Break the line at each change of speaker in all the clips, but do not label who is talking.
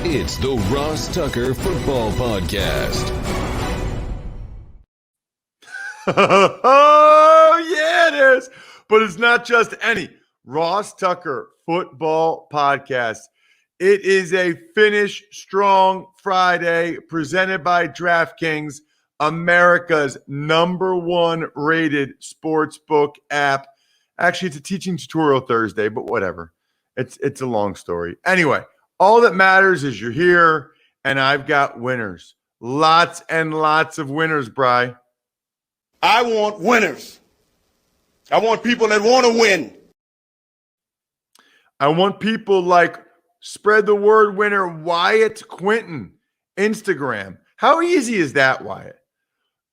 It's the Ross Tucker Football Podcast.
Oh, yeah, it is. But it's not just any Ross Tucker Football Podcast. It is a Finish Strong Friday presented by DraftKings, America's #1 rated sportsbook app. Actually, it's a teaching tutorial Thursday, but whatever. It's a long story. Anyway, all that matters is you're here, and I've got winners. Lots and lots of winners, Bri.
I want winners. I want people that want to win.
I want people like spread the word winner Wyatt Quinton, Instagram. How easy is that, Wyatt?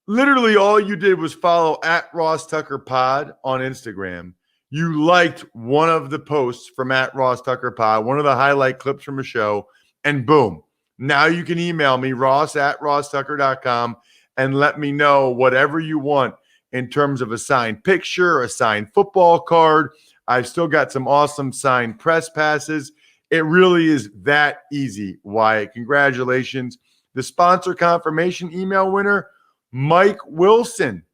Literally all you did was follow at RossTuckerPod on Instagram. You liked one of the posts from at RossTuckerPod, one of the highlight clips from a show, and boom. Now you can email me, ross@rosstucker.com, and let me know whatever you want in terms of a signed picture, a signed football card. I've still got some awesome signed press passes. It really is that easy, Wyatt. Congratulations. The sponsor confirmation email winner, Mike Wilson,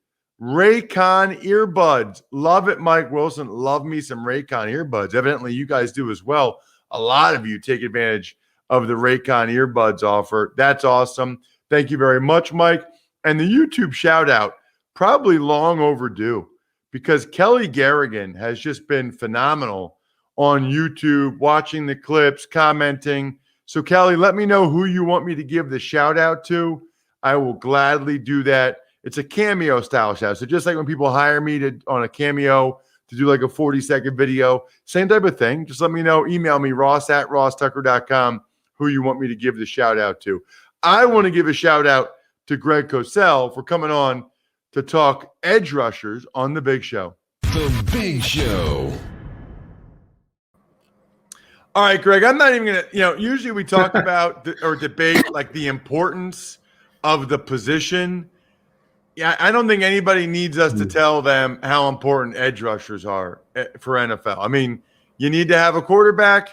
Raycon earbuds. Love it, Mike Wilson. Love me some Raycon earbuds. Evidently, you guys do as well. A lot of you take advantage of the Raycon earbuds offer. That's awesome. Thank you very much, Mike. And the YouTube shout out, probably long overdue, because Kelly Garrigan has just been phenomenal on YouTube, watching the clips, commenting. So, Kelly, let me know who you want me to give the shout out to. I will gladly do that. It's a Cameo style shout. So just like when people hire me on a Cameo to do like a 40-second video, same type of thing. Just let me know. Email me, ross@rosstucker.com, who you want me to give the shout out to. I want to give a shout out to Greg Cosell for coming on to talk edge rushers on The Big Show.
The Big Show.
All right, Greg, I'm not even going to, usually we talk about or debate like the importance of the position. Yeah, I don't think anybody needs us to tell them how important edge rushers are for NFL. I mean, you need to have a quarterback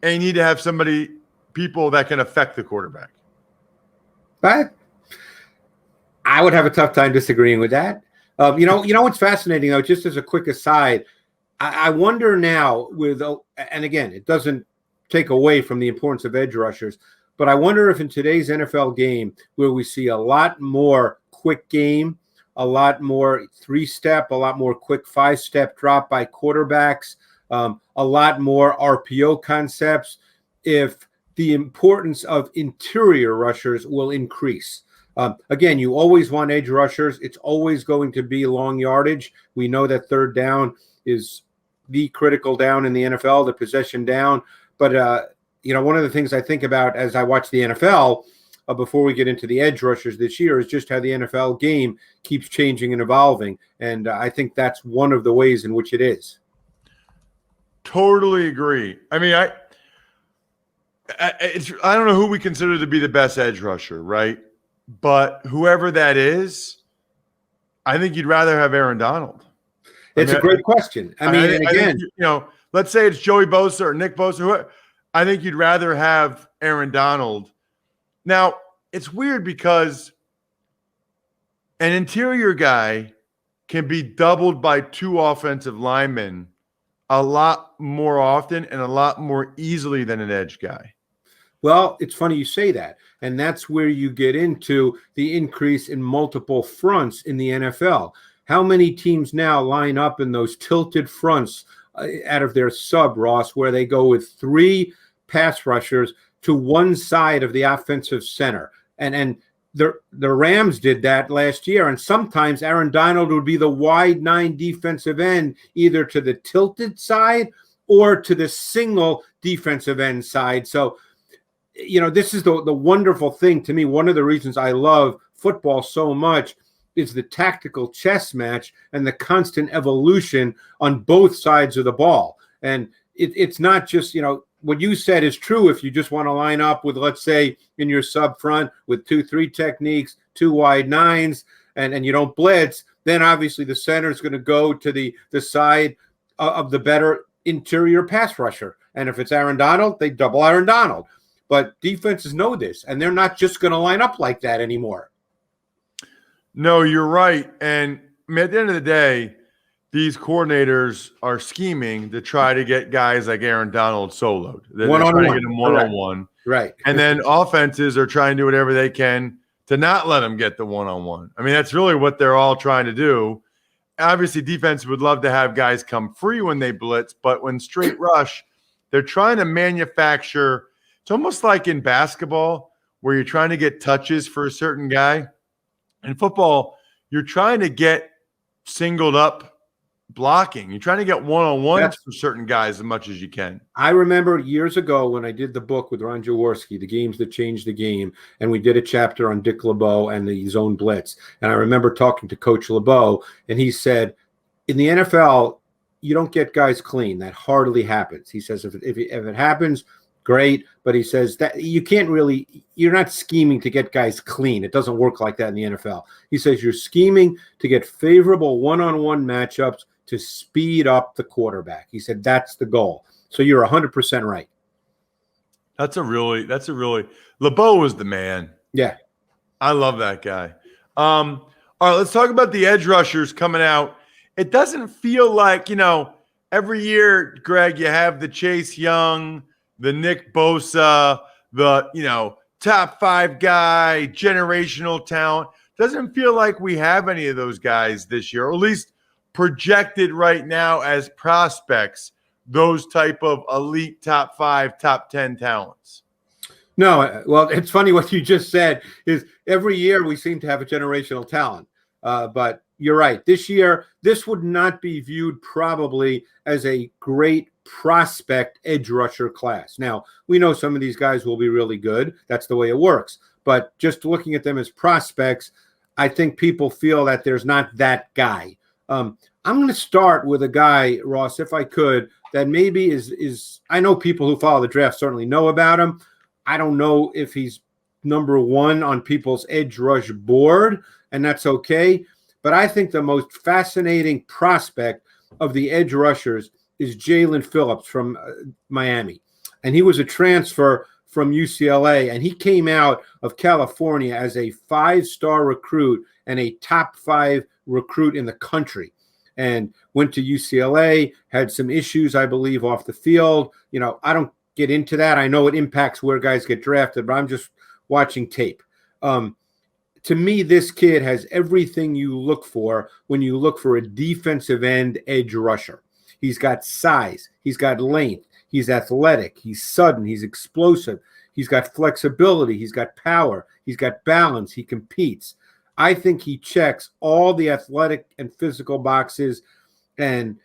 and you need to have people that can affect the quarterback.
I would have a tough time disagreeing with that. You know what's fascinating, though, just as a quick aside, I wonder now and again, it doesn't take away from the importance of edge rushers, but I wonder if in today's NFL game, where we see a lot more quick game, a lot more 3-step, a lot more quick 5-step drop by quarterbacks, a lot more RPO concepts, if the importance of interior rushers will increase. Again, you always want edge rushers. It's always going to be long yardage. We know that third down is the critical down in the NFL, the possession down. But, one of the things I think about as I watch the NFL before we get into the edge rushers this year is just how the NFL game keeps changing and evolving. And I think that's one of the ways in which it is.
Totally agree. I mean, I don't know who we consider to be the best edge rusher, right? But whoever that is, I think you'd rather have Aaron Donald.
It's a great question. I think,
let's say it's Joey Bosa or Nick Bosa. I think you'd rather have Aaron Donald. Now, it's weird because an interior guy can be doubled by 2 offensive linemen a lot more often and a lot more easily than an edge guy.
Well, it's funny you say that. And that's where you get into the increase in multiple fronts in the NFL. How many teams now line up in those tilted fronts out of their sub, Ross, where they go with 3 pass rushers to one side of the offensive center? And the Rams did that last year. And sometimes Aaron Donald would be the wide 9 defensive end, either to the tilted side or to the single defensive end side. So, this is the wonderful thing to me. One of the reasons I love football so much is the tactical chess match and the constant evolution on both sides of the ball. And it's not just, what you said is true if you just want to line up with, let's say, in your sub front with 2-3 techniques, 2 wide 9s, and you don't blitz, then obviously the center is going to go to the side of the better interior pass rusher. And if it's Aaron Donald, they double Aaron Donald. but defenses know this, and they're not just going to line up like that anymore.
No, you're right. And at the end of the day, these coordinators are scheming to try to get guys like Aaron Donald soloed. They're trying to get him one-on-one.
Right.
And then offenses are trying to do whatever they can to not let them get the one-on-one. I mean, that's really what they're all trying to do. Obviously, defense would love to have guys come free when they blitz, but when straight rush, they're trying to manufacture. It's almost like in basketball where you're trying to get touches for a certain guy. In football, you're trying to get singled up blocking. You're trying to get one-on-ones for certain guys as much as you can.
I remember years ago when I did the book with Ron Jaworski, The Games That Changed the Game, and we did a chapter on Dick LeBeau and the zone blitz. And I remember talking to Coach LeBeau, and he said, in the NFL, you don't get guys clean. That hardly happens. He says if it happens, great. But he says that you can't really – you're not scheming to get guys clean. It doesn't work like that in the NFL. He says you're scheming to get favorable one-on-one matchups to speed up the quarterback. He said that's the goal. So you're 100% right.
That's a really LeBeau was the man.
Yeah.
I love that guy. All right, let's talk about the edge rushers coming out. It doesn't feel like, every year, Greg, you have the Chase Young, the Nick Bosa, the, top 5 guy, generational talent. Doesn't feel like we have any of those guys this year, or at least projected right now as prospects, those type of elite top 5, top 10 talents.
No, well, it's funny what you just said is every year we seem to have a generational talent. But you're right. This year, this would not be viewed probably as a great prospect edge rusher class. Now, we know some of these guys will be really good. That's the way it works. But just looking at them as prospects, I think people feel that there's not that guy. I'm going to start with a guy, Ross, if I could, that maybe is I know people who follow the draft certainly know about him. I don't know if he's number 1 on people's edge rush board, and that's okay. But I think the most fascinating prospect of the edge rushers is Jaelan Phillips from Miami. And he was a transfer from UCLA, and he came out of California as a 5-star recruit and a top 5 recruit in the country, and went to UCLA, had some issues, I believe, off the field. I don't get into that. I know it impacts where guys get drafted, but I'm just watching tape. To me, this kid has everything you look for when you look for a defensive end edge rusher. He's got size. He's got length. He's athletic. He's sudden. He's explosive. He's got flexibility. He's got power. He's got balance. He competes. I think he checks all the athletic and physical boxes. And,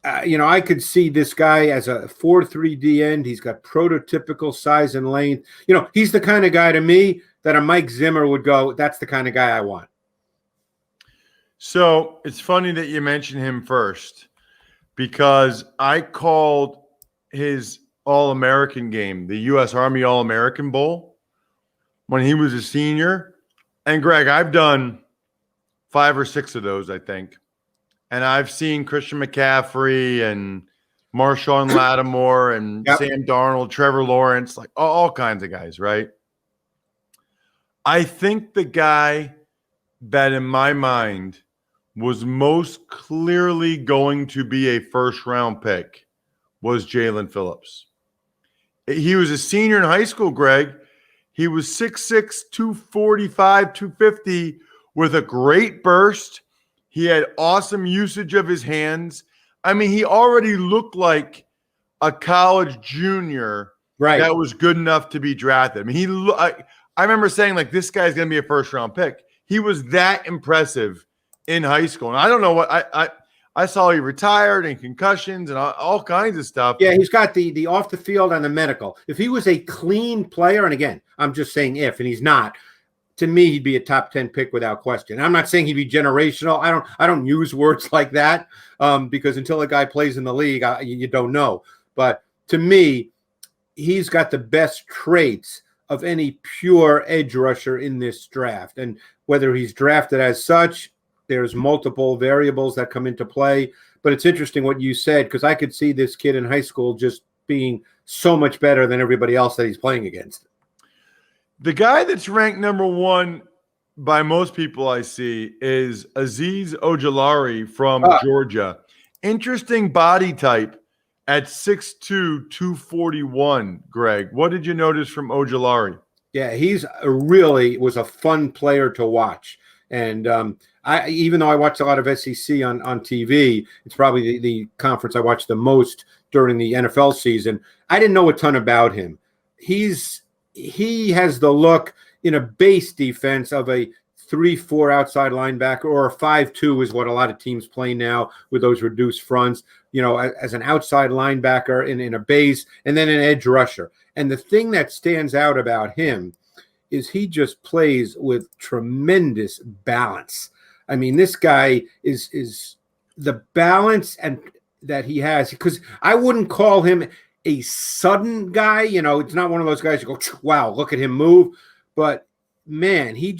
I could see this guy as a 4.3 D end. He's got prototypical size and length. He's the kind of guy to me that a Mike Zimmer would go, that's the kind of guy I want.
So it's funny that you mentioned him first, because I called his All-American game, the U.S. Army All-American Bowl, when he was a senior. And Greg, I've done 5 or 6 of those, I think. And I've seen Christian McCaffrey and Marshawn Lattimore and Sam Darnold, Trevor Lawrence, like all kinds of guys, right? I think the guy that in my mind was most clearly going to be a first-round pick was Jaelan Phillips. He was a senior in high school, Greg. He was 6'6", 245, 250 with a great burst. He had awesome usage of his hands. I mean, he already looked like a college junior that was good enough to be drafted. I mean, I remember saying, like, this guy's going to be a first-round pick. He was that impressive in high school. And I don't know what I saw he retired and concussions and all kinds of stuff.
Yeah, he's got the off the field and the medical. If he was a clean player, and again, I'm just saying if, and he's not, to me, he'd be a top 10 pick without question. I'm not saying he'd be generational. I don't use words like that because until a guy plays in the league, you don't know. But to me, he's got the best traits of any pure edge rusher in this draft. And whether he's drafted as such, there's multiple variables that come into play. But it's interesting what you said, because I could see this kid in high school just being so much better than everybody else that he's playing against.
The guy that's ranked number one by most people I see is Azeez Ojulari from Georgia. Interesting body type at 6'2", 241, Greg. What did you notice from Ojulari?
Yeah, he's was a fun player to watch. And I, even though I watch a lot of SEC on TV, it's probably the conference I watch the most during the NFL season. I didn't know a ton about him. He has the look in a base defense of a 3-4 outside linebacker, or a 5-2 is what a lot of teams play now with those reduced fronts, as an outside linebacker in a base, and then an edge rusher. And the thing that stands out about him is he just plays with tremendous balance. I mean, this guy is the balance and that he has, because I wouldn't call him a sudden guy. It's not one of those guys you go, wow, look at him move. But man, he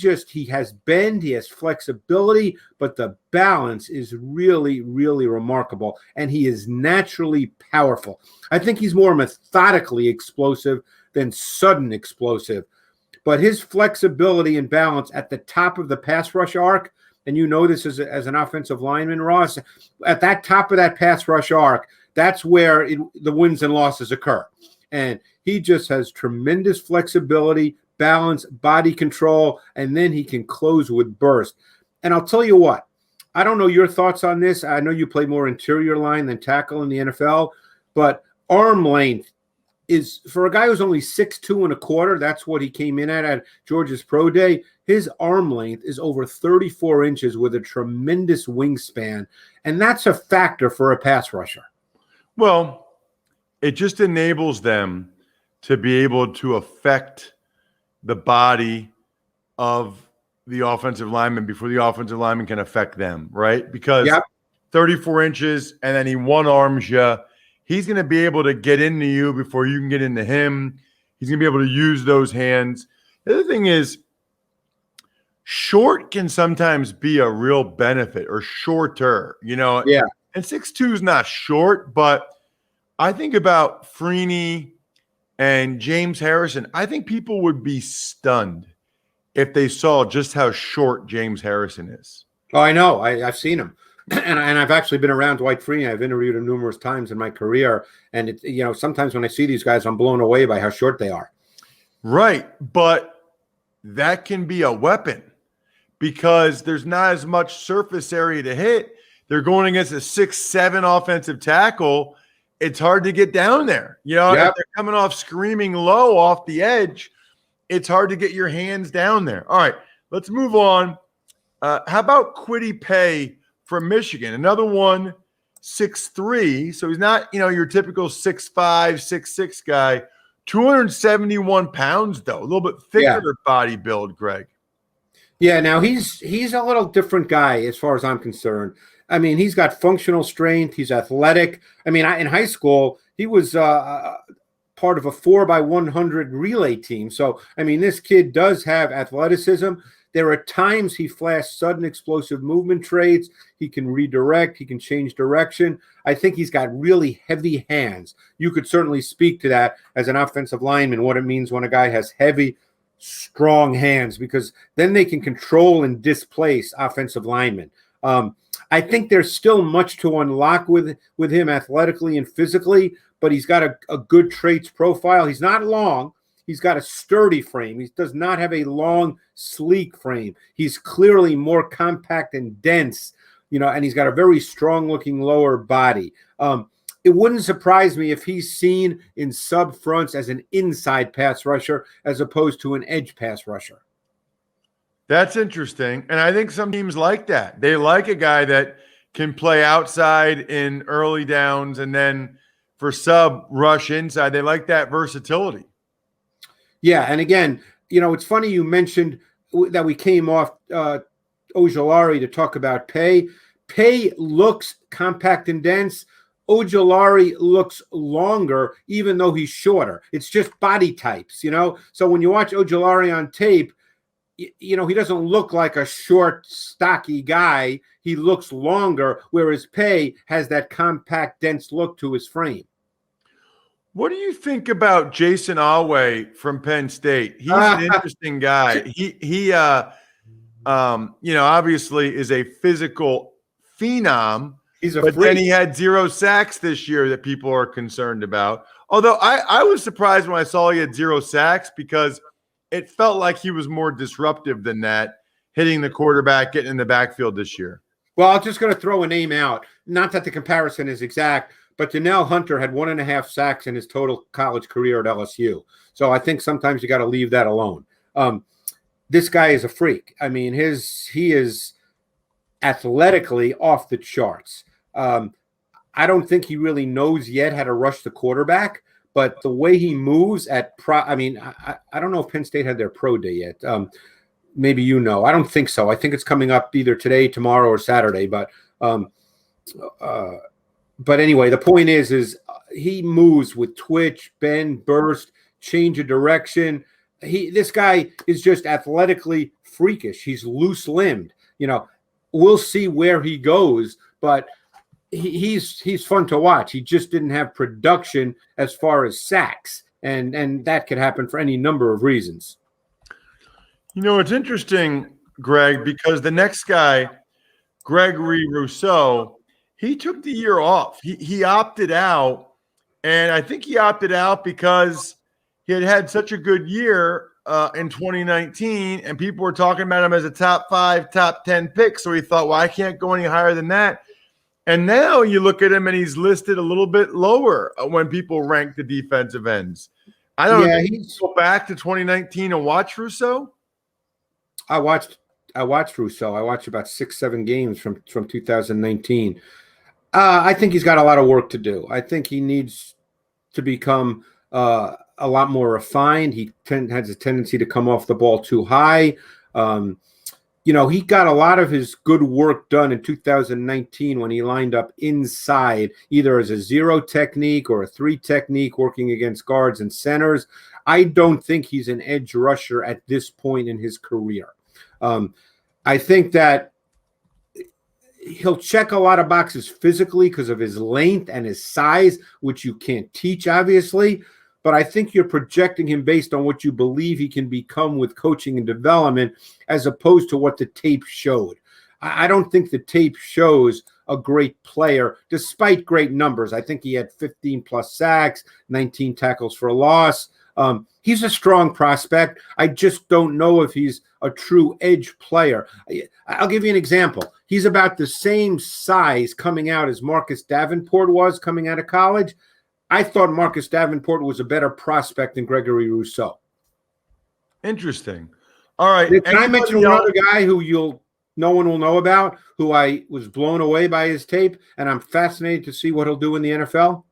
has bend, he has flexibility, but the balance is really, really remarkable. And he is naturally powerful. I think he's more methodically explosive than sudden explosive. But his flexibility and balance at the top of the pass rush arc, and this as an offensive lineman, Ross, at that top of that pass rush arc, that's where the wins and losses occur. And he just has tremendous flexibility, balance, body control, and then he can close with burst. And I'll tell you what, I don't know your thoughts on this. I know you play more interior line than tackle in the NFL, but arm length is, for a guy who's only 6'2 and a quarter, that's what he came in at Georgia's Pro Day. His arm length is over 34 inches with a tremendous wingspan, and that's a factor for a pass rusher.
Well, it just enables them to be able to affect the body of the offensive lineman before the offensive lineman can affect them, right? Because 34 inches, and then he one-arms you. He's going to be able to get into you before you can get into him. He's going to be able to use those hands. The other thing is, short can sometimes be a real benefit, or shorter,
Yeah.
And 6'2" is not short, but I think about Freeney and James Harrison. I think people would be stunned if they saw just how short James Harrison is.
Oh, I know. I've seen him. And I've actually been around Dwight Freeney. I've interviewed him numerous times in my career. And, sometimes when I see these guys, I'm blown away by how short they are.
Right. But that can be a weapon because there's not as much surface area to hit. They're going against a 6'7" offensive tackle. It's hard to get down there. If they're coming off screaming low off the edge, it's hard to get your hands down there. All right, let's move on. How about Kwity Paye from Michigan? Another one, 6'3". So he's not, your typical 6'5", 6'6" guy. 271 pounds, though. A little bit thicker body build, Greg.
Yeah, now he's a little different guy as far as I'm concerned. I mean, he's got functional strength. He's athletic. I mean, in high school, he was part of a 4x100 relay team. So, I mean, this kid does have athleticism. There are times he flashed sudden explosive movement traits. He can redirect. He can change direction. I think he's got really heavy hands. You could certainly speak to that as an offensive lineman, what it means when a guy has heavy, strong hands, because then they can control and displace offensive linemen. I think there's still much to unlock with him athletically and physically, but he's got a good traits profile. He's not long. He's got a sturdy frame. He does not have a long, sleek frame. He's clearly more compact and dense, and he's got a very strong-looking lower body. It wouldn't surprise me if he's seen in sub-fronts as an inside pass rusher as opposed to an edge pass rusher.
That's interesting. And I think some teams like that. They like a guy that can play outside in early downs and then for sub rush inside. They like that versatility.
Yeah, and again, it's funny you mentioned that we came off Ojulari to talk about Paye. Paye looks compact and dense. Ojulari looks longer, even though he's shorter. It's just body types, So when you watch Ojulari on tape, he doesn't look like a short, stocky guy. He looks longer, whereas Paye has that compact, dense look to his frame.
What do you think about Jason Oweh from Penn State? He's an interesting guy. He obviously is a physical phenom.
He's a
but
freak.
then he had 0 sacks this year that people are concerned about. Although I was surprised when I saw he had 0 sacks because it felt like he was more disruptive than that, hitting the quarterback, getting in the backfield this year.
Well, I'm just going to throw a name out. Not that the comparison is exact, but Donnell Hunter had 1.5 sacks in his total college career at LSU. So I think sometimes you got to leave that alone. This guy is a freak. I mean, he is athletically off the charts. I don't think he really knows yet how to rush the quarterback, but the way he moves I don't know if Penn State had their pro day yet. Maybe you know. I don't think so. I think it's coming up either today, tomorrow, or Saturday. But anyway, the point is he moves with twitch, bend, burst, change of direction. This guy is just athletically freakish. He's loose-limbed. We'll see where he goes, but he's fun to watch. He just didn't have production as far as sacks, and that could happen for any number of reasons.
It's interesting, Greg, because the next guy, Gregory Rousseau, he took the year off. He opted out, and I think he opted out because he had such a good year in 2019, and people were talking about him as a top 5, top 10 pick. So he thought, well, I can't go any higher than that. And now you look at him, and he's listed a little bit lower when people rank the defensive ends. I don't know. Go back to 2019 and watch Rousseau.
I watched Rousseau. I watched about 6-7 games from 2019. I think he's got a lot of work to do. I think he needs to become a lot more refined. He has a tendency to come off the ball too high. He got a lot of his good work done in 2019 when he lined up inside, either as a 0 technique or a 3 technique, working against guards and centers. I don't think he's an edge rusher at this point in his career. I think that he'll check a lot of boxes physically because of his length and his size, which you can't teach, obviously. But I think you're projecting him based on what you believe he can become with coaching and development, as opposed to what the tape showed. I don't think the tape shows a great player, despite great numbers. I think he had 15-plus sacks, 19 tackles for a loss. He's a strong prospect. I just don't know if he's a true edge player. I'll give you an example. He's about the same size coming out as Marcus Davenport was coming out of college. I thought Marcus Davenport was a better prospect than Gregory Rousseau.
Interesting. All right.
Can I mention one other guy who no one will know about, who I was blown away by his tape, and I'm fascinated to see what he'll do in the NFL?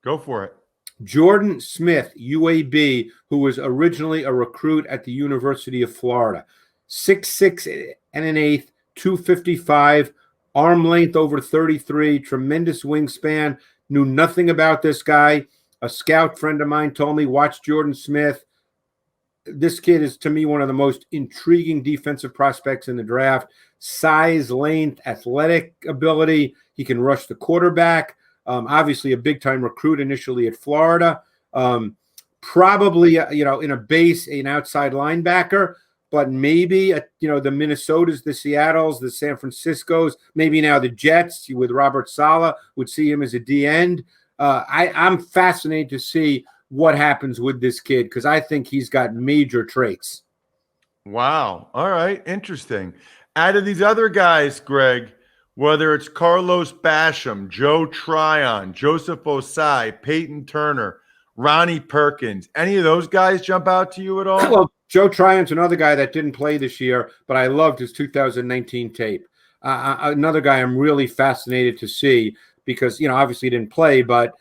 Go for it.
Jordan Smith, UAB, who was originally a recruit at the University of Florida. 6'6" and an eighth, 255, arm length over 33, tremendous wingspan. Knew nothing about this guy. A scout friend of mine told me, watch Jordan Smith. This kid is, to me, one of the most intriguing defensive prospects in the draft. Size, length, athletic ability. He can rush the quarterback. Obviously a big-time recruit initially at Florida. Probably, in a base, an outside linebacker, but maybe, the Minnesotas, the Seattles, the San Franciscos, maybe now the Jets with Robert Saleh would see him as a D-end. I'm fascinated to see what happens with this kid because I think he's got major traits.
Wow. All right. Interesting. Out of these other guys, Greg, whether it's Carlos Basham, Joe Tryon, Joseph Osai, Peyton Turner, Ronnie Perkins, any of those guys jump out to you at all?
Well, Joe Tryon's another guy that didn't play this year, but I loved his 2019 tape. Another guy I'm really fascinated to see because, obviously he didn't play, but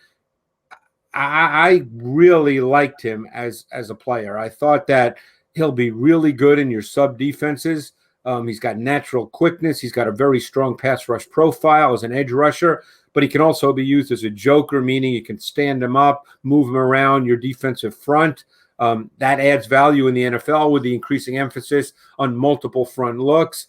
I really liked him as a player. I thought that he'll be really good in your sub defenses. He's got natural quickness. He's got a very strong pass rush profile as an edge rusher, but he can also be used as a joker, meaning you can stand him up, move him around your defensive front. That adds value in the NFL with the increasing emphasis on multiple front looks.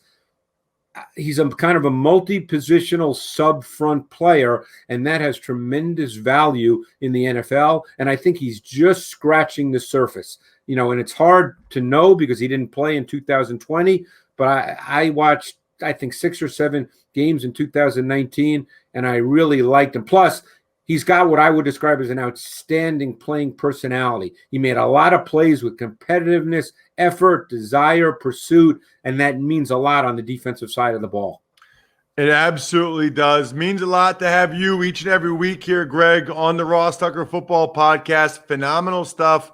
he's a kind of a multi-positional sub-front player, and that has tremendous value in the NFL. And I think he's just scratching the surface, and it's hard to know because he didn't play in 2020, but I watched, I think, 6 or 7 games in 2019, and I really liked him. Plus, he's got what I would describe as an outstanding playing personality. He made a lot of plays with competitiveness, effort, desire, pursuit, and that means a lot on the defensive side of the ball.
It absolutely does. Means a lot to have you each and every week here, Greg, on the Ross Tucker Football Podcast. Phenomenal stuff.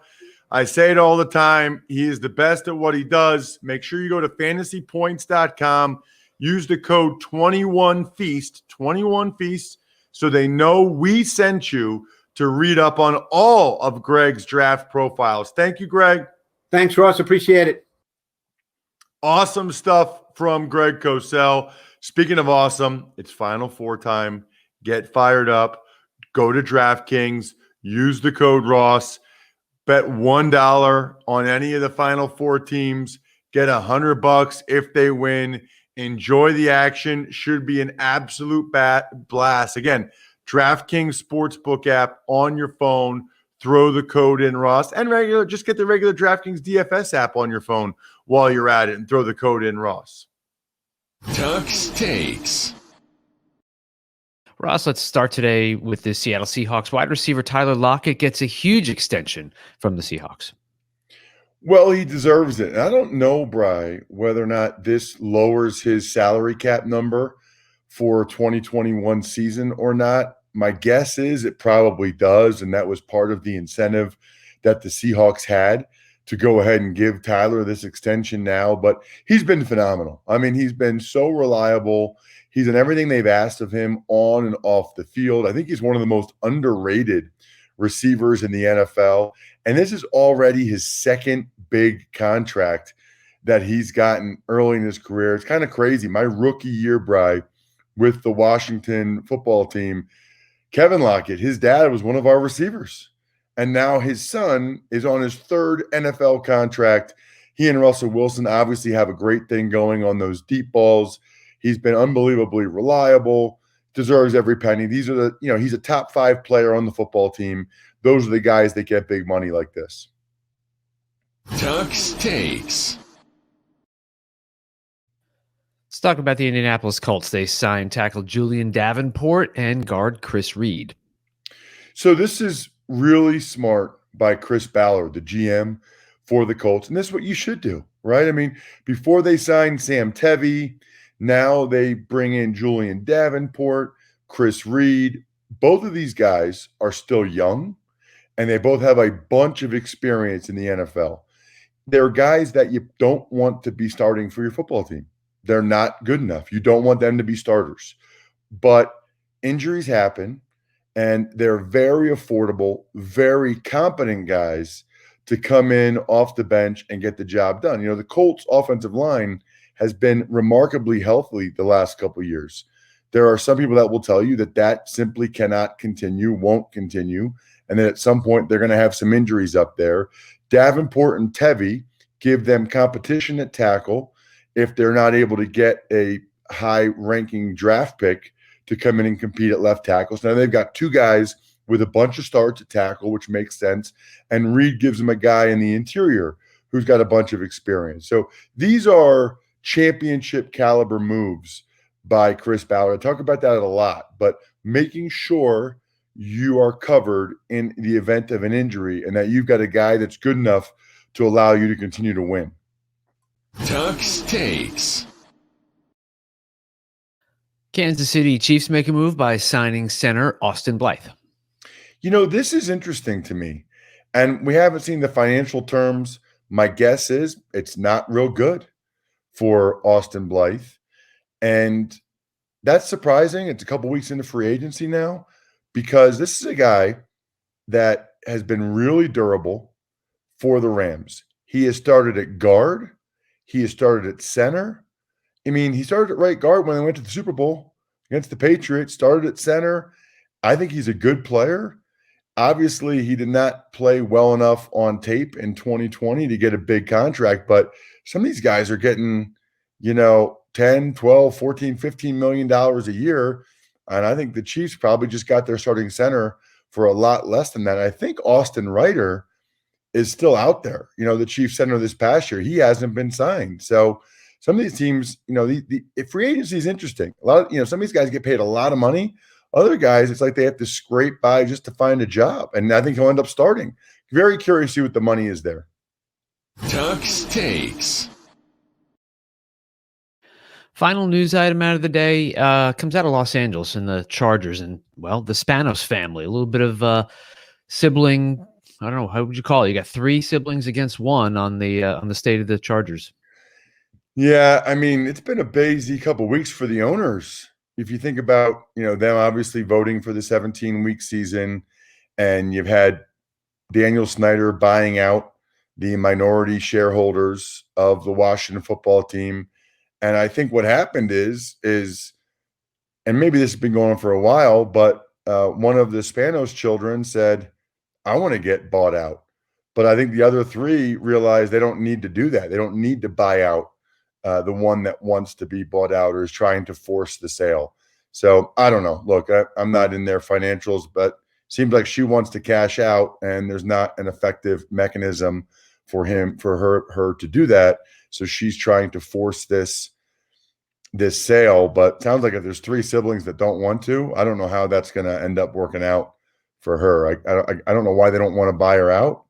I say it all the time. He is the best at what he does. Make sure you go to fantasypoints.com. Use the code 21FEAST, 21FEAST, so they know we sent you to read up on all of Greg's draft profiles. Thank you, Greg.
Thanks, Ross. Appreciate it.
Awesome stuff from Greg Cosell. Speaking of awesome, it's Final Four time. Get fired up. Go to DraftKings. Use the code Ross. Bet $1 on any of the Final Four teams. Get $100 if they win. Enjoy the action. Should be an absolute blast. Again, DraftKings Sportsbook app on your phone. Throw the code in, Ross. And just get the regular DraftKings DFS app on your phone while you're at it and throw the code in, Ross.
Tuck's Takes.
Ross, let's start today with the Seattle Seahawks. Wide receiver Tyler Lockett gets a huge extension from the Seahawks.
Well, he deserves it. I don't know, Bri, whether or not this lowers his salary cap number for 2021 season or not. My guess is it probably does, and that was part of the incentive that the Seahawks had to go ahead and give Tyler this extension now. But he's been phenomenal. I mean, he's been so reliable. He's done everything they've asked of him on and off the field. I think he's one of the most underrated receivers in the NFL. And this is already his second big contract that he's gotten early in his career. It's kind of crazy. My rookie year, Bri, with the Washington football team, Kevin Lockett, his dad was one of our receivers. And now his son is on his third NFL contract. He and Russell Wilson obviously have a great thing going on those deep balls. He's been unbelievably reliable, deserves every penny. These are he's a top 5 player on the football team. Those are the guys that get big money like this.
Tuck's Takes.
Let's talk about the Indianapolis Colts. They signed tackle Julian Davenport and guard Chris Reed.
So this is really smart by Chris Ballard, the GM for the Colts. And this is what you should do, right? I mean, before they signed Sam Tevy, now they bring in Julian Davenport, Chris Reed. Both of these guys are still young, and they both have a bunch of experience in the NFL. They're guys that you don't want to be starting for your football team. They're not good enough. You don't want them to be starters. But injuries happen, and they're very affordable, very competent guys to come in off the bench and get the job done. The Colts offensive line has been remarkably healthy the last couple of years. There are some people that will tell you that simply cannot continue, won't continue, and that at some point they're going to have some injuries up there. Davenport and Tevy give them competition at tackle if they're not able to get a high-ranking draft pick to come in and compete at left tackle. So now they've got 2 guys with a bunch of starts at tackle, which makes sense, and Reed gives them a guy in the interior who's got a bunch of experience. So these are championship caliber moves by Chris Ballard. I talk about that a lot, but making sure you are covered in the event of an injury and that you've got a guy that's good enough to allow you to continue to win.
Tuck's Takes.
Kansas City Chiefs make a move by signing center Austin Blythe.
This is interesting to me, and we haven't seen the financial terms. My guess is it's not real good for Austin Blythe, and that's surprising. It's a couple weeks into free agency now, because this is a guy that has been really durable for the Rams. He has started at guard. He has started at center. I mean, he started at right guard when they went to the Super Bowl against the Patriots, started at center. I think he's a good player. Obviously, he did not play well enough on tape in 2020 to get a big contract, but some of these guys are getting, 10, 12, 14, $15 million a year. And I think the Chiefs probably just got their starting center for a lot less than that. I think Austin Reiter is still out there. The Chiefs center this past year, he hasn't been signed. So some of these teams, the free agency is interesting. A lot of, some of these guys get paid a lot of money. Other guys, it's like they have to scrape by just to find a job. And I think he'll end up starting. Very curious to see what the money is there.
Tuck's Takes.
Final news item out of the day comes out of Los Angeles and the Chargers and, well, the Spanos family. A little bit of sibling, I don't know, how would you call it? You got 3 siblings against 1 on the state of the Chargers.
Yeah, I mean, it's been a busy couple of weeks for the owners. If you think about, them obviously voting for the 17-week season, and you've had Daniel Snyder buying out the minority shareholders of the Washington football team. And I think what happened is, and maybe this has been going on for a while, but one of the Spanos children said, I want to get bought out. But I think the other 3 realized they don't need to do that. They don't need to buy out the one that wants to be bought out or is trying to force the sale. So I don't know. Look, I'm not in their financials, but seems like she wants to cash out, and there's not an effective mechanism for her to do that. So she's trying to force this sale. But it sounds like if there's 3 siblings that don't want to, I don't know how that's going to end up working out for her. I don't know why they don't want to buy her out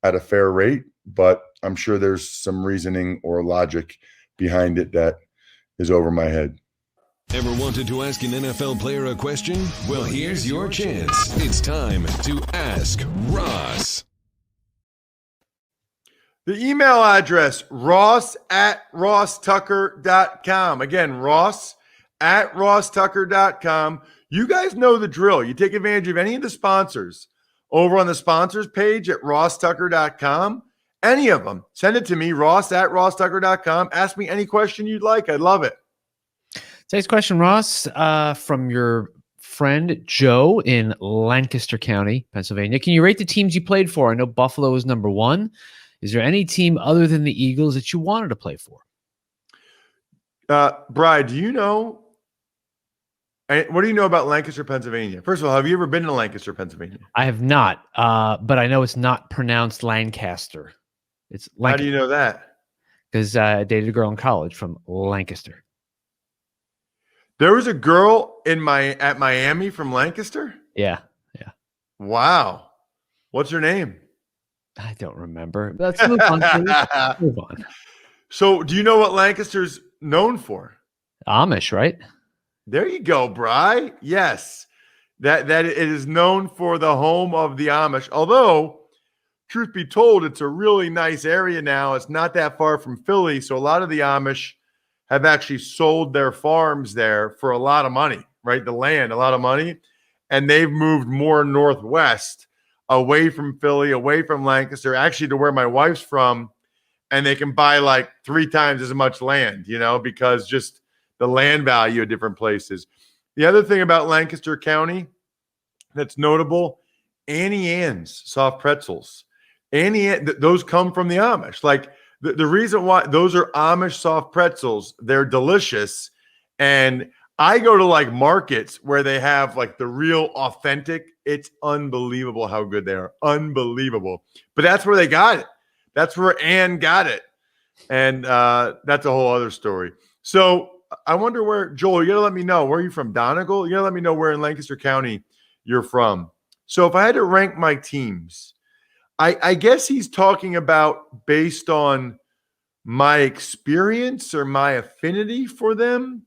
at a fair rate, but I'm sure there's some reasoning or logic behind it that is over my head.
Ever wanted to ask an NFL player a question? Well, here's your chance. It's time to Ask Ross.
The email address, ross@rosstucker.com. Again, ross@rosstucker.com. You guys know the drill. You take advantage of any of the sponsors over on the sponsors page at RossTucker.com. Any of them. Send it to me, ross@rosstucker.com. Ask me any question you'd like. I'd love it.
Today's question, Ross, from your friend Joe in Lancaster County, Pennsylvania. Can you rate the teams you played for? I know Buffalo is number 1. Is there any team other than the Eagles that you wanted to play for?
Bri, do you know what do you know about Lancaster, Pennsylvania? First of all, have you ever been to Lancaster, Pennsylvania?
I have not, but I know it's not pronounced Lancaster. It's Lancaster.
How do you know that?
Because I dated a girl in college from Lancaster.
There was a girl at Miami from Lancaster?
Yeah.
Wow. What's her name?
I don't remember. Let's move on. Move on.
So do you know what Lancaster's known for?
Amish, right?
There you go, Bri. Yes. That it is known for the home of the Amish. Although, truth be told, it's a really nice area now. It's not that far from Philly. So a lot of the Amish have actually sold their farms there for a lot of money, right? The land, a lot of money. And they've moved more northwest, away from Philly, away from Lancaster, actually to where my wife's from. And they can buy like 3 times as much land, because just the land value of different places. The other thing about Lancaster County that's notable, Annie Ann's soft pretzels. Those come from the Amish. Like the reason why those are Amish soft pretzels, they're delicious. And I go to like markets where they have like the real authentic. It's unbelievable how good they are. Unbelievable. But that's where they got it. That's where Ann got it. And that's a whole other story. So I wonder where, Joel, you got to let me know. Where are you from? Donegal? You got to let me know where in Lancaster County you're from. So if I had to rank my teams, I guess he's talking about based on my experience or my affinity for them.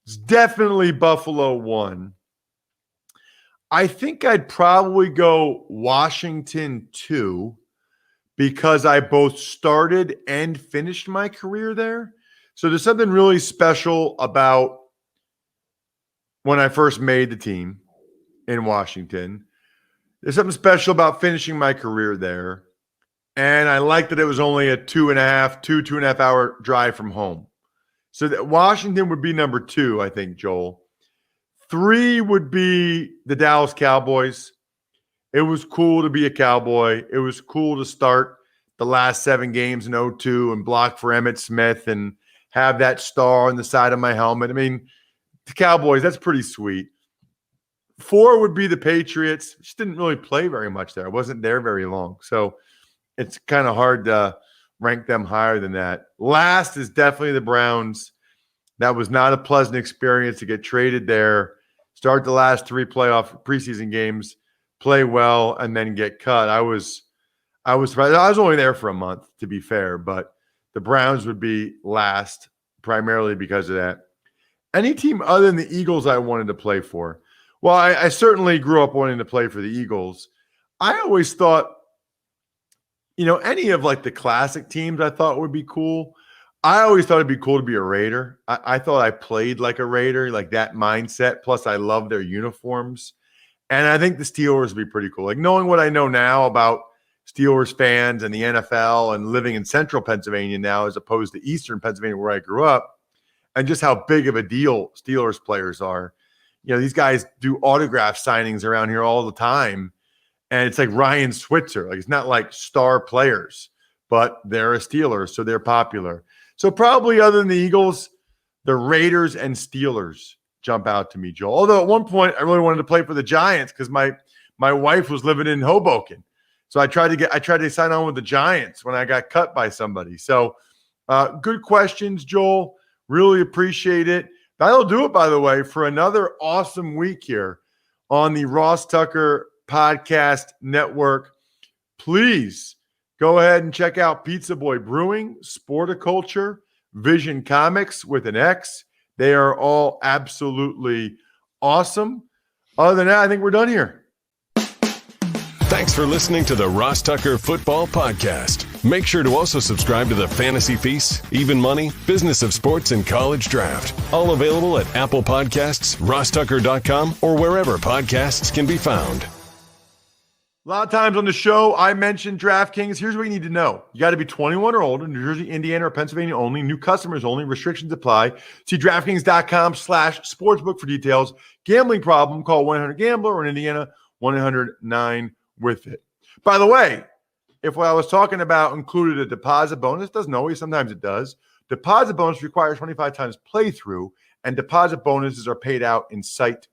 It's definitely Buffalo 1. I think I'd probably go Washington 2 because I both started and finished my career there. So there's something really special about when I first made the team in Washington. There's something special about finishing my career there. And I like that it was only a 2.5 hour drive from home. So that Washington would be number 2, I think, Joel. 3 would be the Dallas Cowboys. It was cool to be a Cowboy. It was cool to start the last 7 games in 2002 and block for Emmitt Smith and have that star on the side of my helmet. I mean, the Cowboys, that's pretty sweet. 4 would be the Patriots. Just didn't really play very much there. I wasn't there very long. So it's kind of hard to rank them higher than that. Last is definitely the Browns. That was not a pleasant experience to get traded there, start the last 3 playoff preseason games, play well, and then get cut. I was surprised. I was only there for a month, to be fair, but the Browns would be last primarily because of that. Any team other than the Eagles I wanted to play for? Well, I certainly grew up wanting to play for the Eagles. I always thought, any of like the classic teams I thought would be cool. I always thought it'd be cool to be a Raider. I thought I played like a Raider, like that mindset. Plus, I love their uniforms. And I think the Steelers would be pretty cool. Like knowing what I know now about Steelers fans and the NFL and living in central Pennsylvania now as opposed to eastern Pennsylvania where I grew up, and just how big of a deal Steelers players are. These guys do autograph signings around here all the time. And it's like Ryan Switzer. Like, it's not like star players, but they're a Steelers, so they're popular. So probably other than the Eagles, the Raiders and Steelers jump out to me, Joel. Although at one point I really wanted to play for the Giants because my wife was living in Hoboken. So I tried to sign on with the Giants when I got cut by somebody. So good questions, Joel. Really appreciate it. That'll do it, by the way, for another awesome week here on the Ross Tucker Podcast Network. Please go ahead and check out Pizza Boy Brewing, Sporticulture, Vision Comics with an X. They are all absolutely awesome. Other than that, I think we're done here.
Thanks for listening to the Ross Tucker Football Podcast. Make sure to also subscribe to the Fantasy Feast, Even Money, Business of Sports, and College Draft. All available at Apple Podcasts, RossTucker.com, or wherever podcasts can be found.
A lot of times on the show, I mentioned DraftKings. Here's what you need to know. You got to be 21 or older, New Jersey, Indiana, or Pennsylvania only. New customers only. Restrictions apply. See DraftKings.com/sportsbook for details. Gambling problem, call 1-800-GAMBLER, or in Indiana, 1-800-9-WITH-IT. By the way, if what I was talking about included a deposit bonus, doesn't always, sometimes it does. Deposit bonus requires 25 times playthrough, and deposit bonuses are paid out in site